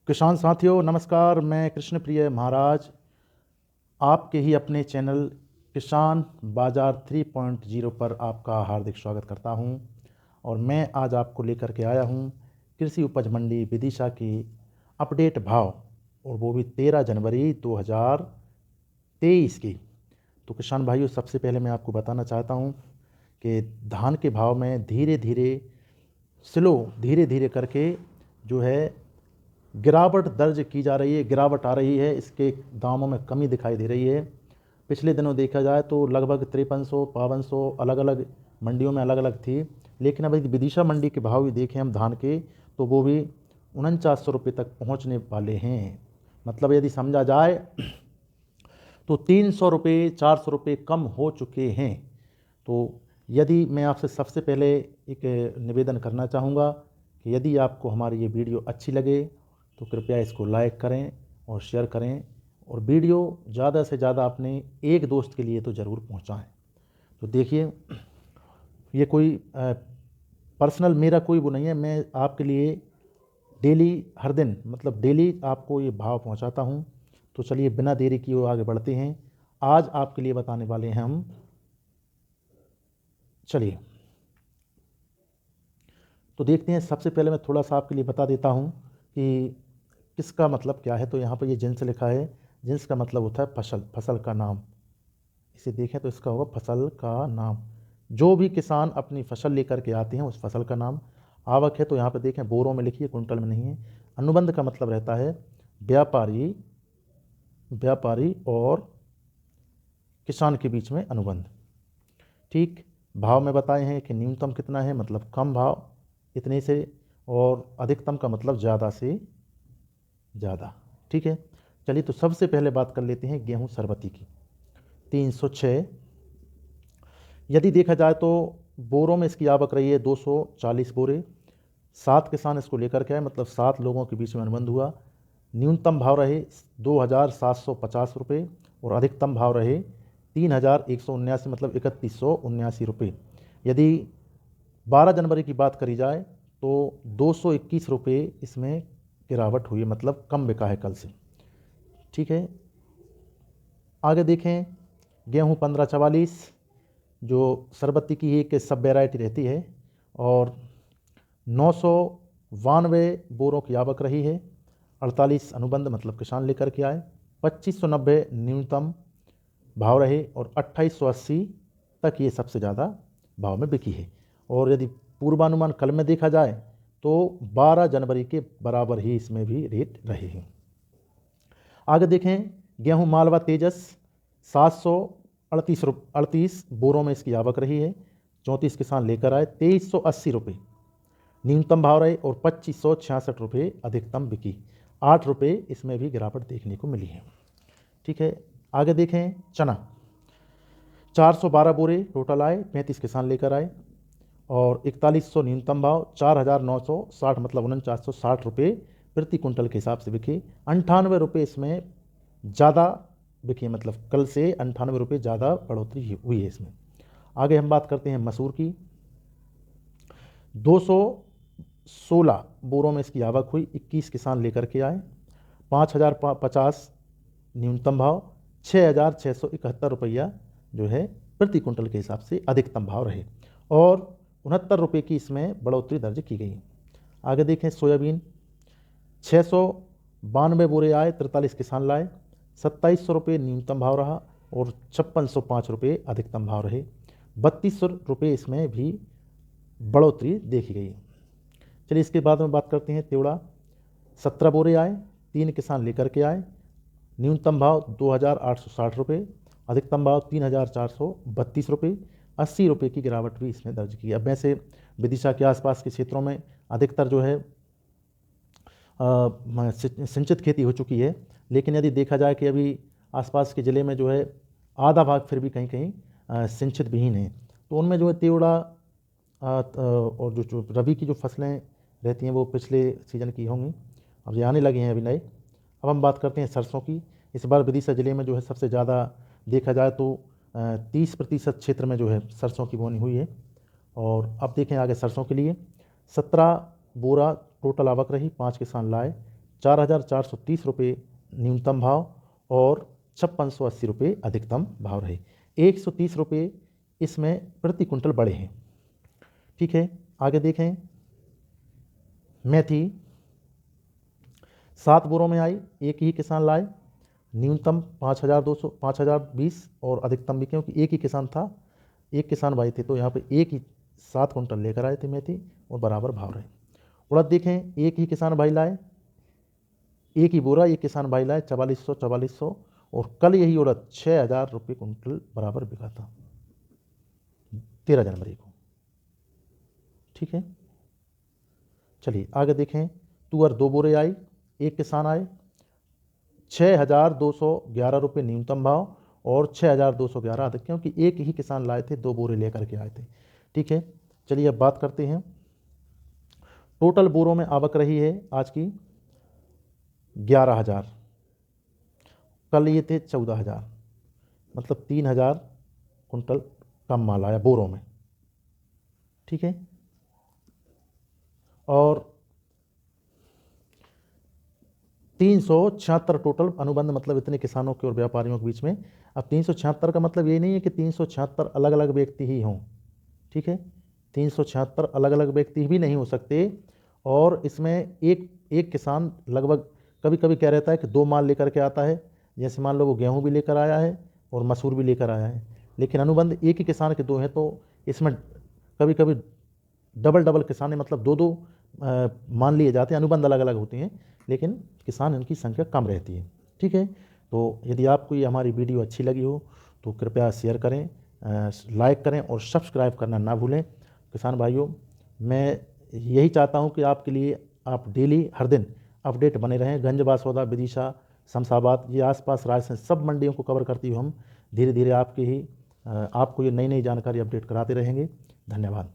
किसान साथियों नमस्कार। मैं कृष्ण प्रिय महाराज आपके ही अपने चैनल किसान बाजार 3.0 पर आपका हार्दिक स्वागत करता हूं। और मैं आज आपको लेकर के आया हूं कृषि उपज मंडी विदिशा की अपडेट भाव, और वो भी 13 जनवरी 2023 की। तो किसान भाइयों, सबसे पहले मैं आपको बताना चाहता हूं कि धान के भाव में धीरे धीरे करके जो है गिरावट दर्ज की जा रही है, गिरावट आ रही है। इसके दामों में कमी दिखाई दे रही है। पिछले दिनों देखा जाए तो लगभग 5300-5200 अलग अलग मंडियों में अलग अलग थी, लेकिन अब विदिशा मंडी के भाव भी देखें हम धान के, तो वो भी 4900 रुपये तक पहुँचने वाले हैं। मतलब यदि समझा जाए तो 300 रुपये 400 रुपये कम हो चुके हैं। तो यदि मैं आपसे सबसे पहले एक निवेदन करना चाहूँगा कि यदि आपको हमारी ये वीडियो अच्छी लगे तो कृपया इसको लाइक करें और शेयर करें, और वीडियो ज़्यादा से ज़्यादा अपने एक दोस्त के लिए तो ज़रूर पहुंचाएं। तो देखिए, ये कोई पर्सनल मेरा कोई वो नहीं है। मैं आपके लिए डेली, हर दिन, मतलब डेली आपको ये भाव पहुंचाता हूं। तो चलिए बिना देरी किए आगे बढ़ते हैं। आज आपके लिए बताने वाले हैं हम, चलिए तो देखते हैं। सबसे पहले मैं थोड़ा सा आपके लिए बता देता हूं कि किसका मतलब क्या है। तो यहाँ पर ये जिन्स लिखा है। जिन्स का मतलब होता है फसल, फसल का नाम। इसे देखें तो इसका होगा फसल का नाम। जो भी किसान अपनी फसल लेकर के आते हैं उस फसल का नाम। आवक है तो यहाँ पे देखें बोरों में लिखी है, कुंटल में नहीं है। अनुबंध का मतलब रहता है व्यापारी व्यापारी और किसान के बीच में अनुबंध। ठीक। भाव में बताए हैं कि न्यूनतम कितना है, मतलब कम भाव इतने से, और अधिकतम का मतलब ज़्यादा से ज़्यादा। ठीक है, चलिए तो सबसे पहले बात कर लेते हैं गेहूं सरबती की। 306। यदि देखा जाए तो बोरों में इसकी आवक रही है 240 बोरे। 7 किसान इसको लेकर के आए, मतलब 7 लोगों के बीच में अनुबंध हुआ। न्यूनतम भाव रहे 2750 रुपये और अधिकतम भाव रहे 3179, मतलब 3179 रुपये। यदि 12 जनवरी की बात करी जाए तो 221 रुपये इसमें गिरावट हुई, मतलब कम बिका है कल से। ठीक है, आगे देखें गेहूं 1544, जो सरबत्ती की एक सब वेराइटी रहती है, और 992 बोरों की आवक रही है। 48 अनुबंध, मतलब किसान लेकर के आए। 2590 न्यूनतम भाव रहे और 2880 तक ये सबसे ज़्यादा भाव में बिकी है। और यदि पूर्वानुमान कल में देखा जाए तो 12 जनवरी के बराबर ही इसमें भी रेट रहे हैं। आगे देखें गेहूं मालवा तेजस 738 बोरों में इसकी आवक रही है। 34 किसान लेकर आए। 2380 रुपये न्यूनतम भाव रहे और 2566 रुपये अधिकतम बिकी। 8 रुपये इसमें भी गिरावट देखने को मिली है। ठीक है, आगे देखें चना 412 बोरे टोटल आए। 35 किसान लेकर आए और 4100 न्यूनतम भाव। 4960, मतलब 4960 रुपये प्रति कुंटल के हिसाब से बिके। 98 रुपये इसमें ज़्यादा बिके, मतलब कल से 98 रुपये ज़्यादा बढ़ोतरी हुई है इसमें। आगे हम बात करते हैं मसूर की। 216 बोरों में इसकी आवक हुई। 21 किसान लेकर के आए। 5050 न्यूनतम भाव। 6671 रुपया जो है प्रति कुंटल के हिसाब से अधिकतम भाव रहे, और 69 रुपये की इसमें बढ़ोतरी दर्ज की गई। आगे देखें सोयाबीन 692 बोरे आए। 43 किसान लाए। 2700 रुपये न्यूनतम भाव रहा और 5605 रुपये अधिकतम भाव रहे। 3200 रुपये इसमें भी बढ़ोतरी देखी गई। चलिए इसके बाद में बात करते हैं तिवड़ा। 17 बोरे आए। 3 किसान लेकर के आए। न्यूनतम भाव 2860 रुपये, अधिकतम भाव 3432 रुपये। 80 रुपये की गिरावट भी इसमें दर्ज की। अब वैसे विदिशा के आसपास के क्षेत्रों में अधिकतर जो है सिंचित खेती हो चुकी है, लेकिन यदि देखा जाए कि अभी आसपास के ज़िले में जो है आधा भाग फिर भी कहीं कहीं सिंचित विहीन है, तो उनमें जो है तिवड़ा और जो रबी की जो फसलें रहती हैं वो पिछले सीज़न की होंगी, अब ये आने लगे हैं अभी नए। अब हम बात करते हैं सरसों की। इस बार विदिशा ज़िले में जो है सबसे ज़्यादा देखा जाए तो 30% क्षेत्र में जो है सरसों की बोनी हुई है। और अब देखें आगे सरसों के लिए 17 बोरा टोटल आवक रही। 5 किसान लाए। 4,430 रुपये न्यूनतम भाव और 5680 रुपये अधिकतम भाव रहे। 130 रुपये इसमें प्रति कुंटल बढ़े हैं। ठीक है, आगे देखें। मेथी 7 बोरों में आई, एक ही किसान लाए, न्यूनतम 5,20 और अधिकतम भी, क्योंकि एक ही किसान था, एक किसान भाई थे, तो यहाँ पे एक ही 7 कुंटल लेकर आए थे मेथी और बराबर भाव रहे। उड़द देखें, एक ही किसान भाई लाए, एक ही बोरा एक किसान भाई लाए, 4400 और कल यही उड़द 6,000 रुपये कुंटल बराबर बिका था 13 जनवरी को। ठीक है, चलिए आगे देखें। तुअर 2 बोरे आई, एक किसान आए, 6,211 रुपये न्यूनतम भाव और 6,211 अधिक, क्योंकि एक ही किसान लाए थे, 2 बोरे लेकर के आए थे। ठीक है, चलिए अब बात करते हैं। टोटल बोरों में आवक रही है आज की 11,000, कल ये थे 14,000, मतलब 3,000 कुंटल कम माल आया बोरों में। ठीक है, और 376 टोटल अनुबंध, मतलब इतने किसानों के और व्यापारियों के बीच में। अब 376 का मतलब ये नहीं है कि 376 अलग अलग व्यक्ति ही हों। ठीक है, 376 अलग अलग व्यक्ति भी नहीं हो सकते, और इसमें एक किसान लगभग कभी कभी क्या रहता है कि 2 माल लेकर के आता है, जैसे मान लो वो गेहूँ भी लेकर आया है और मसूर भी लेकर आया है, लेकिन अनुबंध एक ही किसान के 2 हैं, तो इसमें कभी कभी डबल किसान है, मतलब 2 मान लिए जाते हैं। अनुबंध अलग अलग होते हैं, लेकिन किसान इनकी संख्या कम रहती है। ठीक है, तो यदि आपको ये हमारी वीडियो अच्छी लगी हो तो कृपया शेयर करें, लाइक करें और सब्सक्राइब करना ना भूलें। किसान भाइयों, मैं यही चाहता हूं कि आपके लिए आप डेली हर दिन अपडेट बने रहें। गंज बासौदा, विदिशा, शमशाबाद, ये आसपास राजस्थान सब मंडियों को कवर करती हुई हम धीरे धीरे आपको ये नई नई जानकारी अपडेट कराते रहेंगे। धन्यवाद।